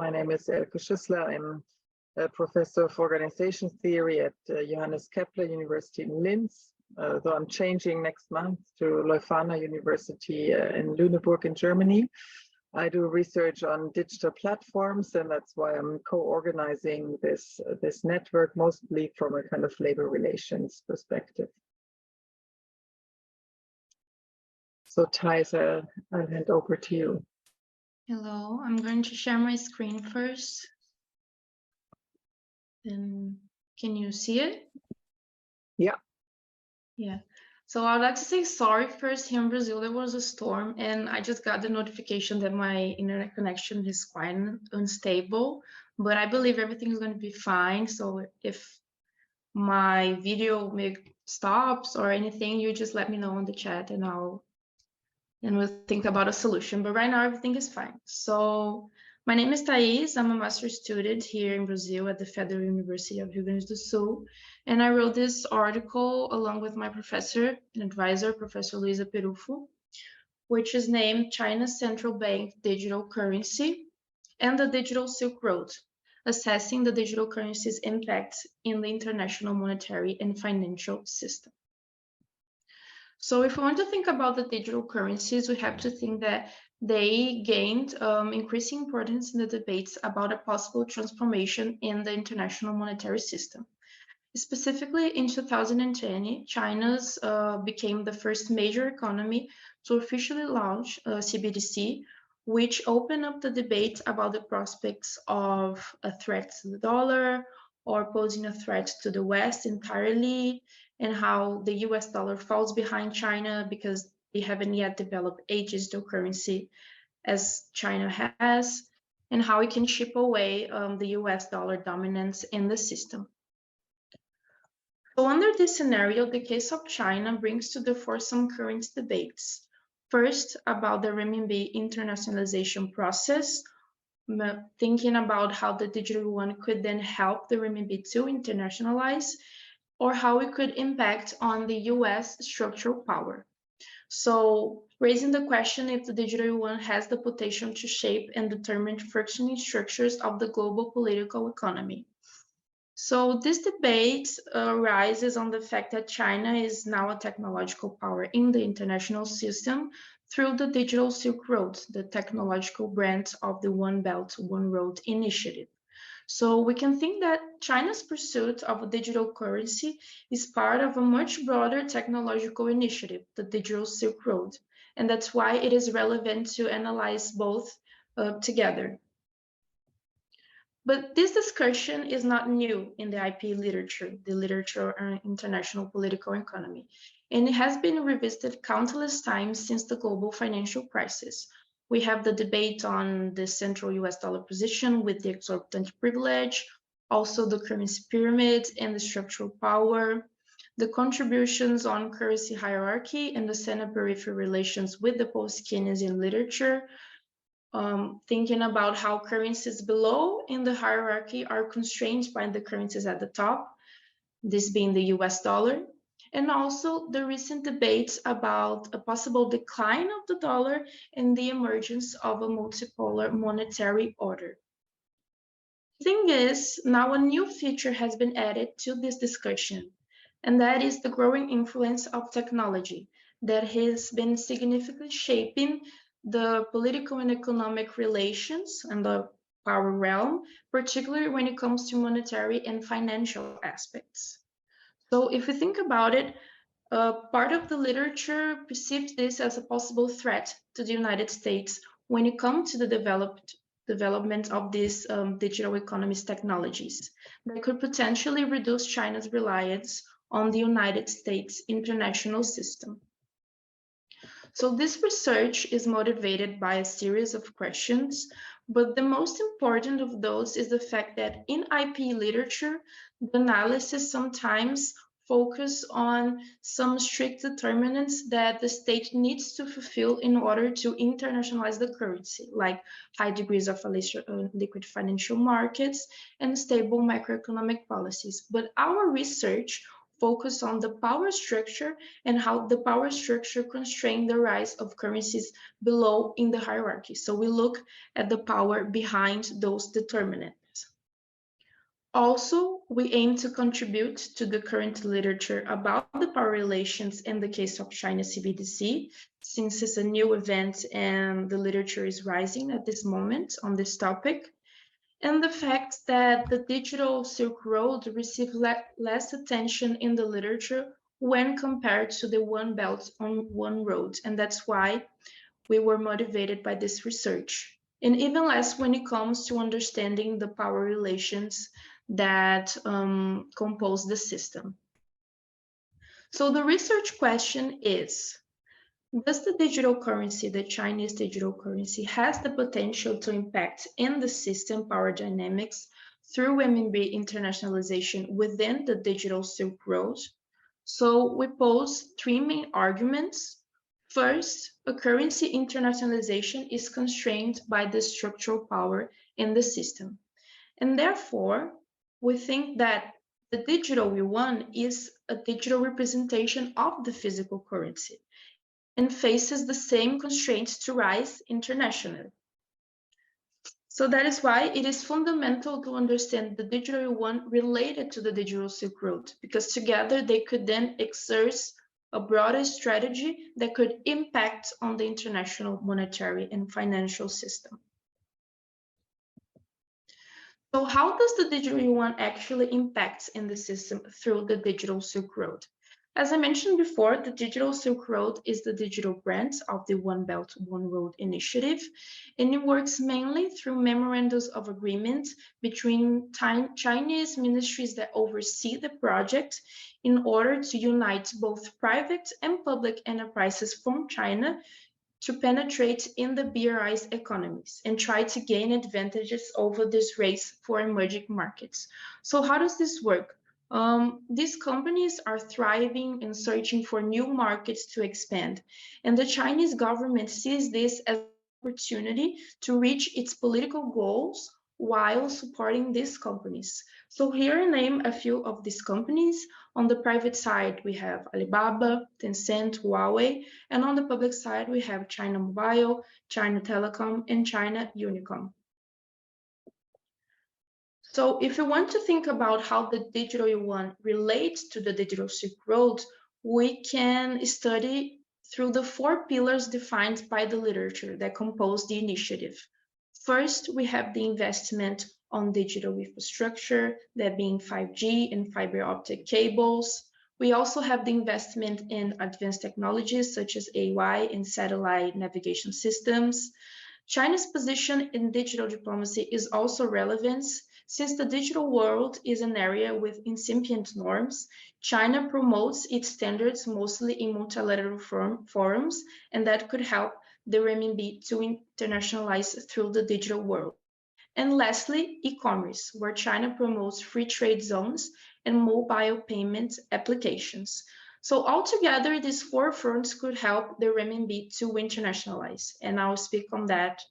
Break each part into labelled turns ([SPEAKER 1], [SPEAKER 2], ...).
[SPEAKER 1] My name is Elke Schuessler. I'm a professor of organization theory at Johannes Kepler University in Linz. Though I'm changing next month to Leuphana University in Lüneburg in Germany. I do research on digital platforms, and that's why I'm co-organizing this network, mostly from a kind of labor relations perspective. So Thaís, I'll hand over to you.
[SPEAKER 2] Hello, I'm going to share my screen first. Then can you see it?
[SPEAKER 1] Yeah.
[SPEAKER 2] Yeah. So I'd like to say sorry first. Here in Brazil, there was a storm, and I just got the notification that my internet connection is quite unstable, but I believe everything is going to be fine. So if my video stops or anything, you just let me know in the chat and we'll think about a solution. But right now, everything is fine. So my name is Thaís. I'm a master's student here in Brazil at the Federal University of Rio Grande do Sul. And I wrote this article along with my professor and advisor, Professor Luisa Perufo, which is named China's Central Bank Digital Currency and the Digital Silk Road, assessing the digital currency's impact in the international monetary and financial system. So if we want to think about the digital currencies, we have to think that they gained increasing importance in the debates about a possible transformation in the international monetary system. Specifically, in 2020, China's became the first major economy to officially launch CBDC, which opened up the debate about the prospects of a threat to the dollar or posing a threat to the West entirely, and how the US dollar falls behind China because they haven't yet developed a digital currency as China has, and how it can chip away the US dollar dominance in the system. So under this scenario, the case of China brings to the fore some current debates. First, about the renminbi internationalization process, thinking about how the digital yuan could then help the renminbi to internationalize, or how it could impact on the US structural power. So raising the question if the digital yuan has the potential to shape and determine functioning structures of the global political economy. So this debate arises on the fact that China is now a technological power in the international system through the Digital Silk Road, the technological branch of the One Belt, One Road initiative. So we can think that China's pursuit of a digital currency is part of a much broader technological initiative, the Digital Silk Road, and that's why it is relevant to analyze both together. But this discussion is not new in the IP literature, the literature on international political economy, and it has been revisited countless times since the global financial crisis. We have the debate on the central US dollar position with the exorbitant privilege, also the currency pyramid and the structural power, the contributions on currency hierarchy and the center-periphery relations with the post-Keynesian literature, thinking about how currencies below in the hierarchy are constrained by the currencies at the top, this being the US dollar, and also the recent debates about a possible decline of the dollar and the emergence of a multipolar monetary order. The thing is, now a new feature has been added to this discussion, and that is the growing influence of technology that has been significantly shaping the political and economic relations and the power realm, particularly when it comes to monetary and financial aspects. So if we think about it, part of the literature perceives this as a possible threat to the United States when it comes to the development of these digital economies technologies that could potentially reduce China's reliance on the United States international system. So this research is motivated by a series of questions, but the most important of those is the fact that in IP literature, the analysis sometimes focus on some strict determinants that the state needs to fulfill in order to internationalize the currency, like high degrees of liquid financial markets and stable macroeconomic policies. But our research focus on the power structure and how the power structure constrained the rise of currencies below in the hierarchy. So we look at the power behind those determinants. Also, we aim to contribute to the current literature about the power relations in the case of China CBDC, since it's a new event and the literature is rising at this moment on this topic. And the fact that the digital Silk Road received less attention in the literature when compared to the One Belt on One Road. And that's why we were motivated by this research. And even less when it comes to understanding the power relations that compose the system. So the research question is, does the digital currency, the Chinese digital currency, has the potential to impact in the system power dynamics through renminbi internationalization within the digital Silk Road? So we pose three main arguments. First, a currency internationalization is constrained by the structural power in the system. And therefore, we think that the digital yuan is a digital representation of the physical currency and faces the same constraints to rise internationally. So that is why it is fundamental to understand the digital yuan related to the digital Silk Road, because together they could then exert a broader strategy that could impact on the international monetary and financial system. So how does the digital yuan actually impact in the system through the digital Silk Road? As I mentioned before, the digital Silk Road is the digital branch of the One Belt, One Road initiative, and it works mainly through memorandums of agreement between Chinese ministries that oversee the project in order to unite both private and public enterprises from China to penetrate in the BRI's economies and try to gain advantages over this race for emerging markets. So how does this work? These companies are thriving and searching for new markets to expand. And the Chinese government sees this as an opportunity to reach its political goals while supporting these companies. So here I name a few of these companies. On the private side, we have Alibaba, Tencent, Huawei, and on the public side, we have China Mobile, China Telecom, and China Unicom. So if you want to think about how the digital yuan relates to the digital Silk Road, we can study through the four pillars defined by the literature that compose the initiative. First, we have the investment on digital infrastructure, that being 5G and fiber optic cables. We also have the investment in advanced technologies such as AI and satellite navigation systems. China's position in digital diplomacy is also relevant. Since the digital world is an area with incipient norms, China promotes its standards mostly in multilateral forums, and that could help the renminbi to internationalize through the digital world. And lastly, e-commerce, where China promotes free trade zones and mobile payment applications. So altogether, these four fronts could help the renminbi to internationalize, and I'll speak on that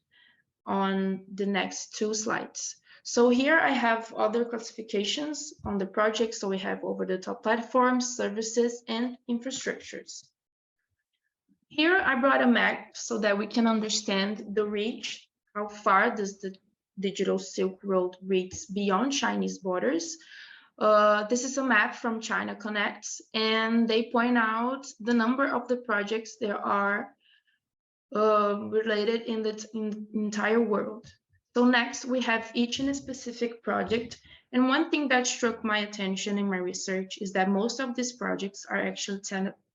[SPEAKER 2] on the next two slides. So here I have other classifications on the project. So we have over-the-top platforms, services, and infrastructures. Here I brought a map so that we can understand the reach. How far does the digital Silk Road reach beyond Chinese borders? This is a map from China Connects, and they point out the number of the projects there are related in the entire world. So next, we have each in a specific project. And one thing that struck my attention in my research is that most of these projects are actually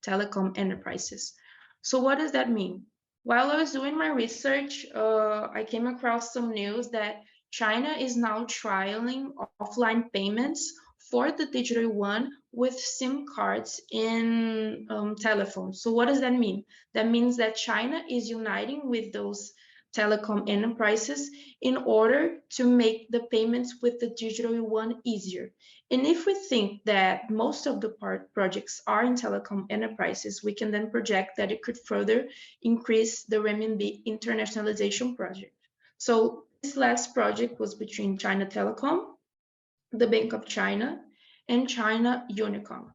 [SPEAKER 2] telecom enterprises. So what does that mean? While I was doing my research, I came across some news that China is now trialing offline payments for the digital yuan with SIM cards in telephones. So what does that mean? That means that China is uniting with those telecom enterprises in order to make the payments with the digital yuan easier. And if we think that most of the projects are in telecom enterprises, we can then project that it could further increase the renminbi internationalization project. So this last project was between China Telecom, the Bank of China, and China Unicom.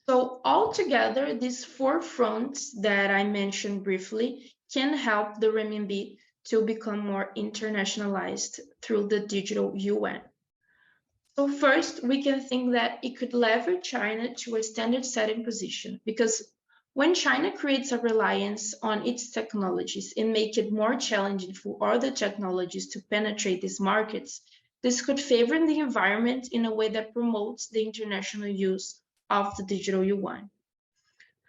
[SPEAKER 2] So altogether, these 4 fronts that I mentioned briefly can help the renminbi to become more internationalized through the digital yuan. So first, we can think that it could leverage China to a standard-setting position, because when China creates a reliance on its technologies and make it more challenging for other technologies to penetrate these markets, this could favor the environment in a way that promotes the international use of the digital yuan.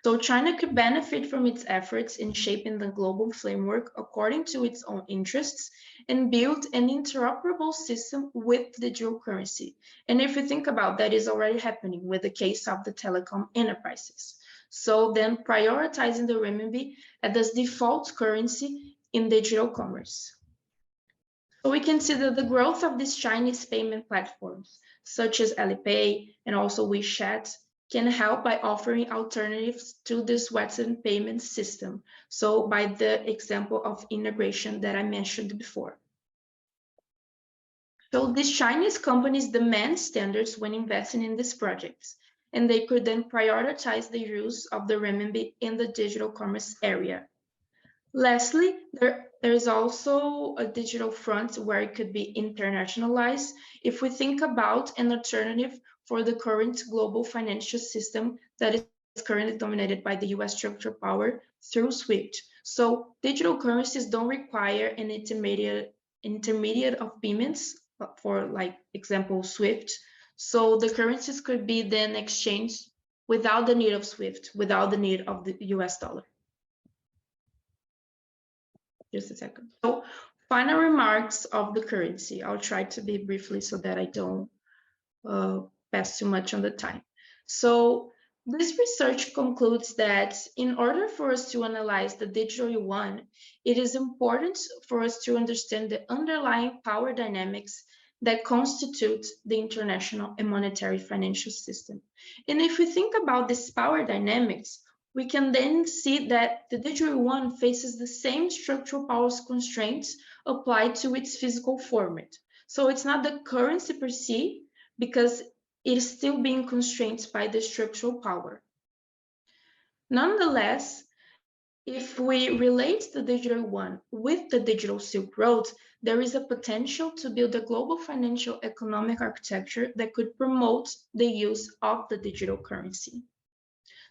[SPEAKER 2] So China could benefit from its efforts in shaping the global framework according to its own interests and build an interoperable system with digital currency. And if you think about that, is already happening with the case of the telecom enterprises. So then prioritizing the renminbi as the default currency in digital commerce. So we can see that the growth of these Chinese payment platforms, such as Alipay and also WeChat, can help by offering alternatives to this Western payment system. So by the example of integration that I mentioned before. So these Chinese companies demand standards when investing in these projects, and they could then prioritize the use of the renminbi in the digital commerce area. Lastly, there is also a digital front where it could be internationalized if we think about an alternative for the current global financial system that is currently dominated by the US structural power through SWIFT. So digital currencies don't require an intermediate of payments, for like example SWIFT. So the currencies could be then exchanged without the need of SWIFT, without the need of the US dollar. Just a second. So final remarks of the currency. I'll try to be briefly so that I don't pass too much on the time. So this research concludes that in order for us to analyze the digital yuan, it is important for us to understand the underlying power dynamics that constitute the international and monetary financial system. And if we think about this power dynamics, we can then see that the digital yuan faces the same structural power constraints applied to its physical format. So it's not the currency per se, because it is still being constrained by the structural power. Nonetheless, if we relate the digital yuan with the digital Silk Road, there is a potential to build a global financial economic architecture that could promote the use of the digital currency.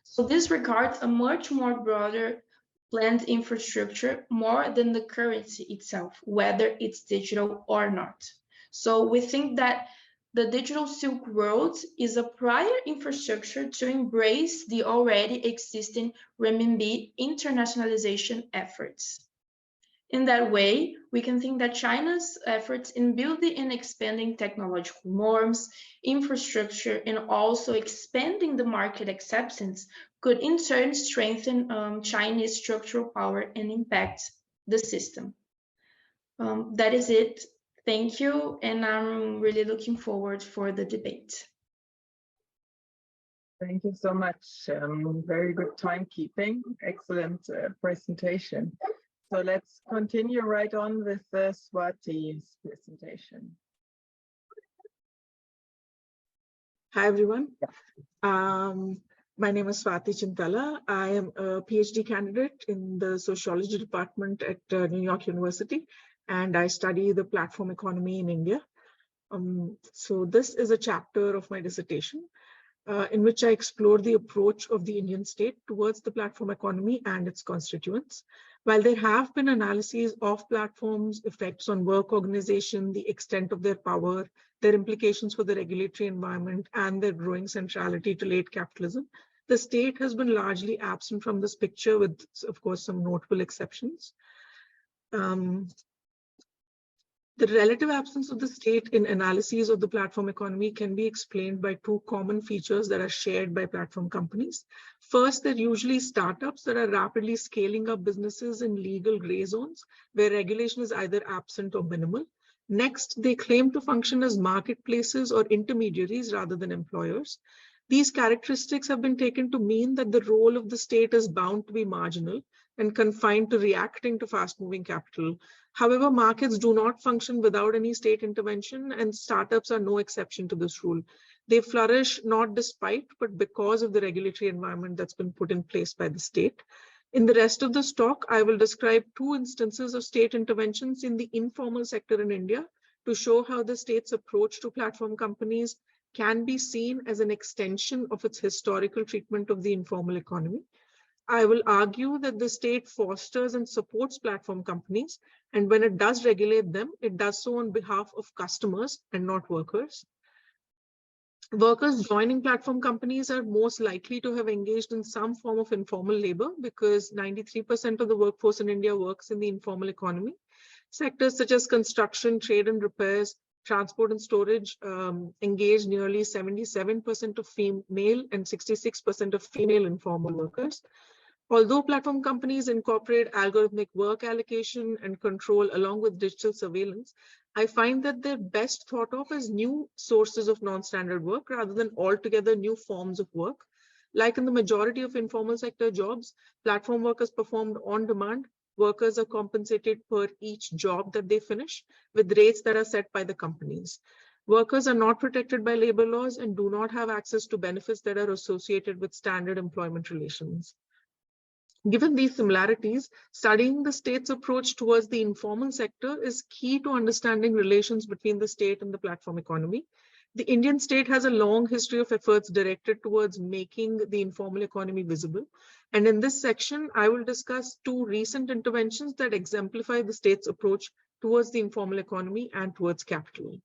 [SPEAKER 2] So this regards a much more broader planned infrastructure more than the currency itself, whether it's digital or not. So we think that the digital Silk Road is a prior infrastructure to embrace the already existing renminbi internationalization efforts. In that way, we can think that China's efforts in building and expanding technological norms, infrastructure, and also expanding the market acceptance could in turn strengthen Chinese structural power and impact the system. That is it. Thank you, and I'm really looking forward for the debate.
[SPEAKER 1] Thank you so much. Very good timekeeping. Excellent presentation. So let's continue right on with Swati's presentation.
[SPEAKER 3] Hi, everyone. My name is Swati Chintala. I am a PhD candidate in the sociology department at New York University, and I study the platform economy in India. So this is a chapter of my dissertation in which I explore the approach of the Indian state towards the platform economy and its constituents. While there have been analyses of platforms, effects on work organization, the extent of their power, their implications for the regulatory environment, and their growing centrality to late capitalism, the state has been largely absent from this picture, with, of course, some notable exceptions. The relative absence of the state in analyses of the platform economy can be explained by two common features that are shared by platform companies. First, they're usually startups that are rapidly scaling up businesses in legal gray zones where regulation is either absent or minimal. Next, they claim to function as marketplaces or intermediaries rather than employers. These characteristics have been taken to mean that the role of the state is bound to be marginal, and confined to reacting to fast-moving capital. However, markets do not function without any state intervention, and startups are no exception to this rule. They flourish not despite, but because of the regulatory environment that's been put in place by the state. In the rest of this talk, I will describe 2 instances of state interventions in the informal sector in India to show how the state's approach to platform companies can be seen as an extension of its historical treatment of the informal economy. I will argue that the state fosters and supports platform companies, and when it does regulate them, it does so on behalf of customers and not workers. Workers joining platform companies are most likely to have engaged in some form of informal labor because 93% of the workforce in India works in the informal economy. Sectors such as construction, trade and repairs, transport and storage engage nearly 77% of male and 66% of female informal workers. Although platform companies incorporate algorithmic work allocation and control along with digital surveillance, I find that they're best thought of as new sources of non-standard work rather than altogether new forms of work. Like in the majority of informal sector jobs, platform work is performed on demand. Workers are compensated per each job that they finish with rates that are set by the companies. Workers are not protected by labor laws and do not have access to benefits that are associated with standard employment relations. Given these similarities, studying the state's approach towards the informal sector is key to understanding relations between the state and the platform economy. The Indian state has a long history of efforts directed towards making the informal economy visible. And in this section, I will discuss 2 recent interventions that exemplify the state's approach towards the informal economy and towards capital.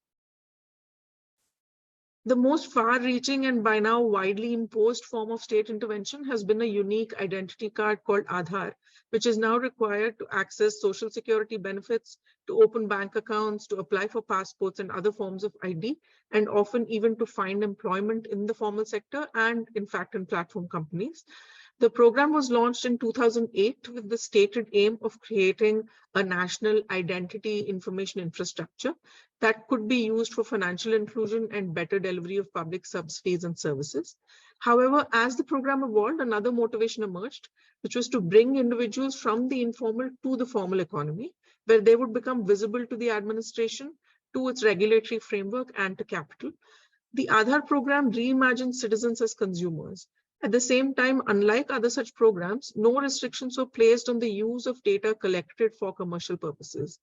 [SPEAKER 3] The most far-reaching and by now widely imposed form of state intervention has been a unique identity card called Aadhaar, which is now required to access social security benefits, to open bank accounts, to apply for passports and other forms of ID, and often even to find employment in the formal sector and, in fact, in platform companies. The program was launched in 2008 with the stated aim of creating a national identity information infrastructure that could be used for financial inclusion and better delivery of public subsidies and services. However, as the program evolved, another motivation emerged, which was to bring individuals from the informal to the formal economy, where they would become visible to the administration, to its regulatory framework, and to capital. The Aadhaar program reimagines citizens as consumers. At the same time, unlike other such programs, no restrictions were placed on the use of data collected for commercial purposes.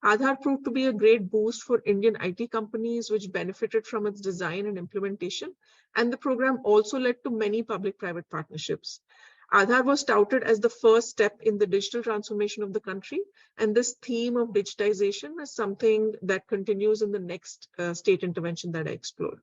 [SPEAKER 3] Aadhaar proved to be a great boost for Indian IT companies, which benefited from its design and implementation, and the program also led to many public-private partnerships. Aadhaar was touted as the first step in the digital transformation of the country, and this theme of digitization is something that continues in the next state intervention that I explore.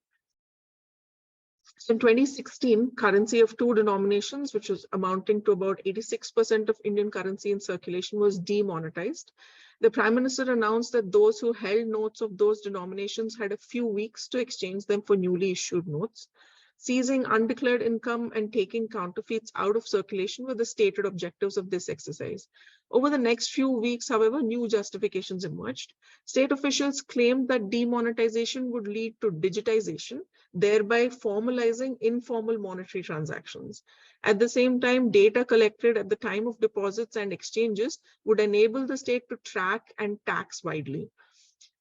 [SPEAKER 3] So in 2016, currency of 2 denominations, which was amounting to about 86% of Indian currency in circulation, was demonetized. The Prime Minister announced that those who held notes of those denominations had a few weeks to exchange them for newly issued notes. Seizing undeclared income and taking counterfeits out of circulation were the stated objectives of this exercise. Over the next few weeks, however, new justifications emerged. State officials claimed that demonetization would lead to digitization, thereby formalizing informal monetary transactions. At the same time, data collected at the time of deposits and exchanges would enable the state to track and tax widely.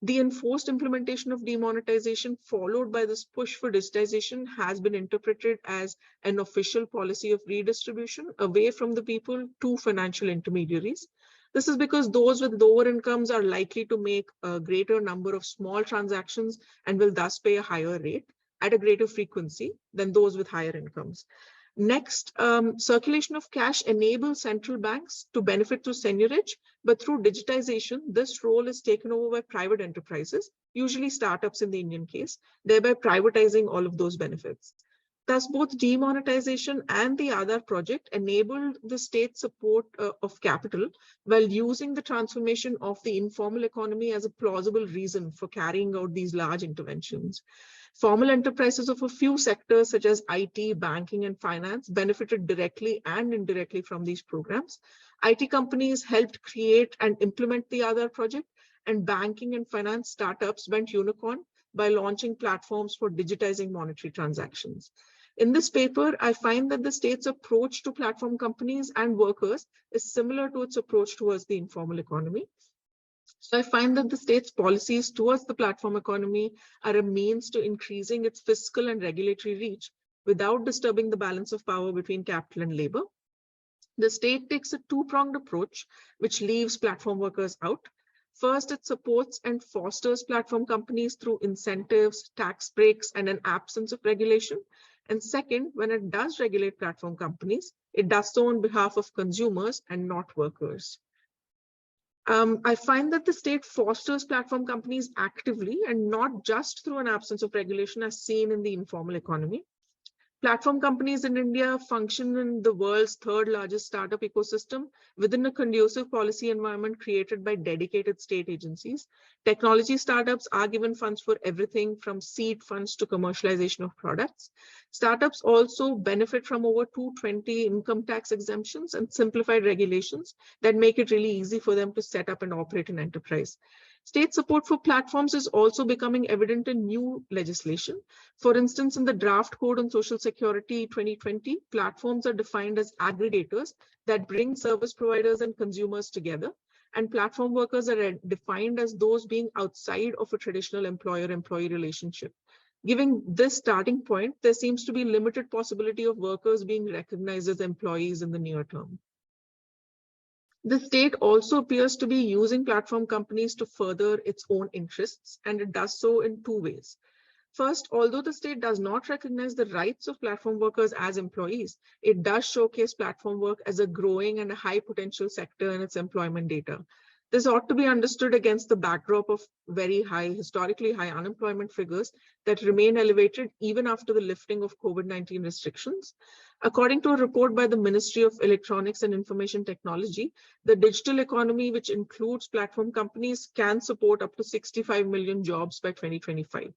[SPEAKER 3] The enforced implementation of demonetization followed by this push for digitization has been interpreted as an official policy of redistribution away from the people to financial intermediaries. This is because those with lower incomes are likely to make a greater number of small transactions and will thus pay a higher rate at a greater frequency than those with higher incomes. Next, circulation of cash enables central banks to benefit through seigniorage, but through digitization, this role is taken over by private enterprises, usually startups in the Indian case, thereby privatizing all of those benefits. Thus, both demonetization and the Aadhaar project enabled the state support of capital while using the transformation of the informal economy as a plausible reason for carrying out these large interventions. Formal enterprises of a few sectors such as IT, banking, and finance benefited directly and indirectly from these programs. IT companies helped create and implement the Aadhaar project, and banking and finance startups went unicorn by launching platforms for digitizing monetary transactions. In this paper, I find that the state's approach to platform companies and workers is similar to its approach towards the informal economy. So I find that the state's policies towards the platform economy are a means to increasing its fiscal and regulatory reach without disturbing the balance of power between capital and labor. The state takes a two-pronged approach, which leaves platform workers out. First, it supports and fosters platform companies through incentives, tax breaks, and an absence of regulation. And second, when it does regulate platform companies, it does so on behalf of consumers and not workers. I find that the state fosters platform companies actively and not just through an absence of regulation as seen in the informal economy. Platform companies in India function in the world's third largest startup ecosystem within a conducive policy environment created by dedicated state agencies. Technology startups are given funds for everything from seed funds to commercialization of products. Startups also benefit from over 220 income tax exemptions and simplified regulations that make it really easy for them to set up and operate an enterprise. State support for platforms is also becoming evident in new legislation. For instance, in the draft code on Social Security 2020, platforms are defined as aggregators that bring service providers and consumers together. And platform workers are defined as those being outside of a traditional employer-employee relationship. Given this starting point, there seems to be limited possibility of workers being recognized as employees in the near term. The state also appears to be using platform companies to further its own interests, and it does so in two ways. First, although the state does not recognize the rights of platform workers as employees, it does showcase platform work as a growing and a high potential sector in its employment data. This ought to be understood against the backdrop of very high, historically high unemployment figures that remain elevated even after the lifting of COVID-19 restrictions. According to a report by the Ministry of Electronics and Information Technology, the digital economy, which includes platform companies, can support up to 65 million jobs by 2025.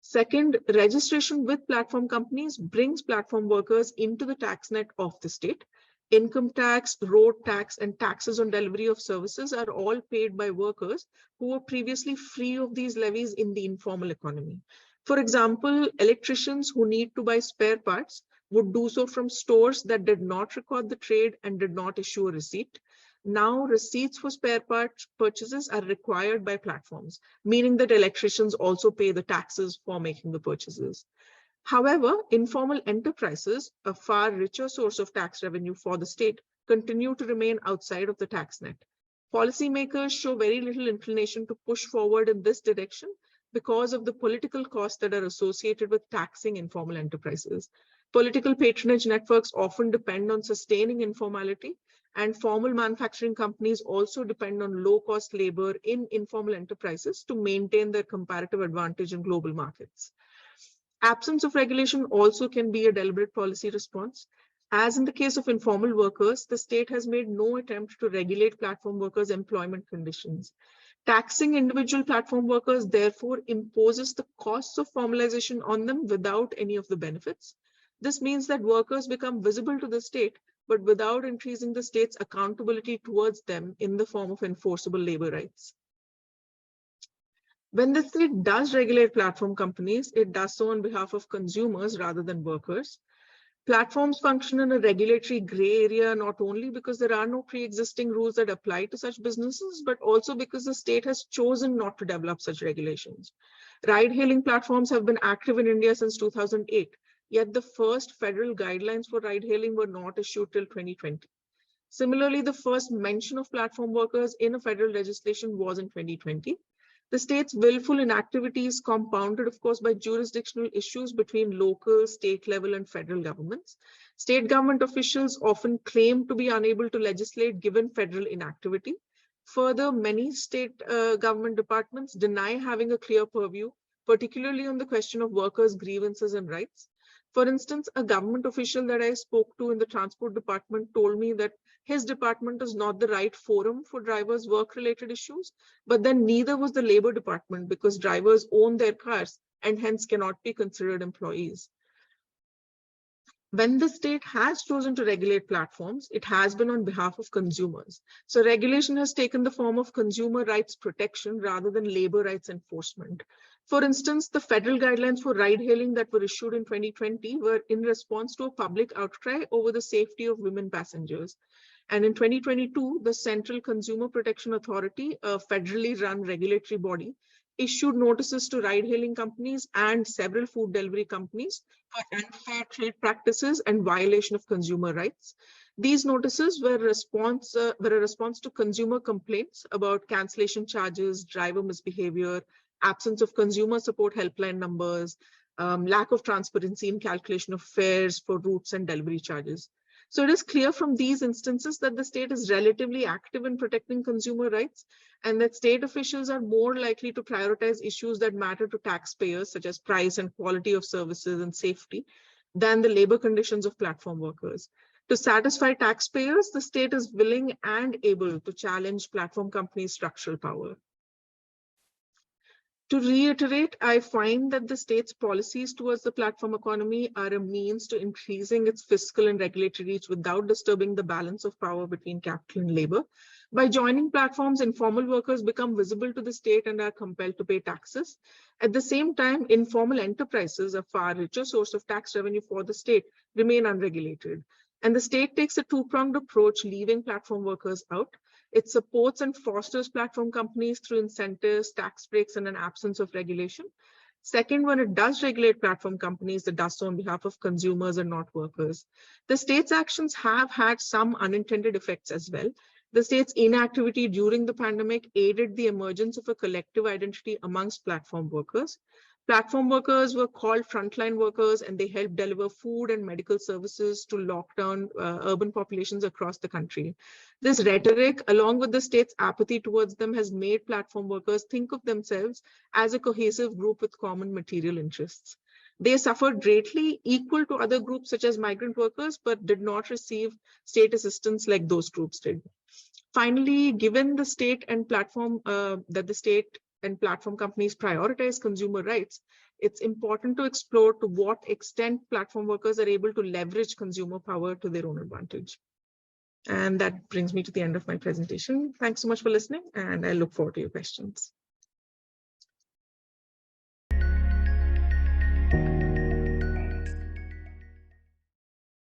[SPEAKER 3] Second, registration with platform companies brings platform workers into the tax net of the state. Income tax, road tax, and taxes on delivery of services are all paid by workers who were previously free of these levies in the informal economy. For example, electricians who need to buy spare parts would do so from stores that did not record the trade and did not issue a receipt. Now, receipts for spare parts purchases are required by platforms, meaning that electricians also pay the taxes for making the purchases. However, informal enterprises, a far richer source of tax revenue for the state, continue to remain outside of the tax net. Policymakers show very little inclination to push forward in this direction because of the political costs that are associated with taxing informal enterprises. Political patronage networks often depend on sustaining informality, and formal manufacturing companies also depend on low-cost labor in informal enterprises to maintain their comparative advantage in global markets. Absence of regulation also can be a deliberate policy response. As in the case of informal workers, the state has made no attempt to regulate platform workers' employment conditions. Taxing individual platform workers, therefore, imposes the costs of formalization on them without any of the benefits. This means that workers become visible to the state, but without increasing the state's accountability towards them in the form of enforceable labor rights. When the state does regulate platform companies, it does so on behalf of consumers rather than workers. Platforms function in a regulatory gray area, not only because there are no pre-existing rules that apply to such businesses, but also because the state has chosen not to develop such regulations. Ride-hailing platforms have been active in India since 2008, yet the first federal guidelines for ride-hailing were not issued till 2020. Similarly, the first mention of platform workers in a federal legislation was in 2020. The state's willful inactivity is compounded, of course, by jurisdictional issues between local, state level, and federal governments. State government officials often claim to be unable to legislate given federal inactivity. Further, many state government departments deny having a clear purview, particularly on the question of workers' grievances and rights. For instance, a government official that I spoke to in the transport department told me that his department is not the right forum for drivers' work-related issues, but then neither was the labor department because drivers own their cars and hence cannot be considered employees. When the state has chosen to regulate platforms, it has been on behalf of consumers. So regulation has taken the form of consumer rights protection rather than labor rights enforcement. For instance, the federal guidelines for ride-hailing that were issued in 2020 were in response to a public outcry over the safety of women passengers. And in 2022, the Central Consumer Protection Authority, a federally run regulatory body, issued notices to ride-hailing companies and several food delivery companies for unfair trade practices and violation of consumer rights. These notices were a response to consumer complaints about cancellation charges, driver misbehavior, absence of consumer support helpline numbers, lack of transparency in calculation of fares for routes and delivery charges. So it is clear from these instances that the state is relatively active in protecting consumer rights, and that state officials are more likely to prioritize issues that matter to taxpayers, such as price and quality of services and safety, than the labor conditions of platform workers. To satisfy taxpayers, the state is willing and able to challenge platform companies' structural power. To reiterate, I find that the state's policies towards the platform economy are a means to increasing its fiscal and regulatory reach without disturbing the balance of power between capital and labor. By joining platforms, informal workers become visible to the state and are compelled to pay taxes. At the same time, informal enterprises, a far richer source of tax revenue for the state, remain unregulated. And the state takes a two-pronged approach, leaving platform workers out. It supports and fosters platform companies through incentives, tax breaks, and an absence of regulation. Second, when it does regulate platform companies, it does so on behalf of consumers and not workers. The state's actions have had some unintended effects as well. The state's inactivity during the pandemic aided the emergence of a collective identity amongst platform workers. Platform workers were called frontline workers, and they helped deliver food and medical services to lockdown urban populations across the country. This rhetoric, along with the state's apathy towards them, has made platform workers think of themselves as a cohesive group with common material interests. They suffered greatly, equal to other groups such as migrant workers, but did not receive state assistance like those groups did. Finally, given the state and platform and platform companies prioritize consumer rights, it's important to explore to what extent platform workers are able to leverage consumer power to their own advantage. And that brings me to the end of my presentation. Thanks so much for listening, and I look forward to your questions.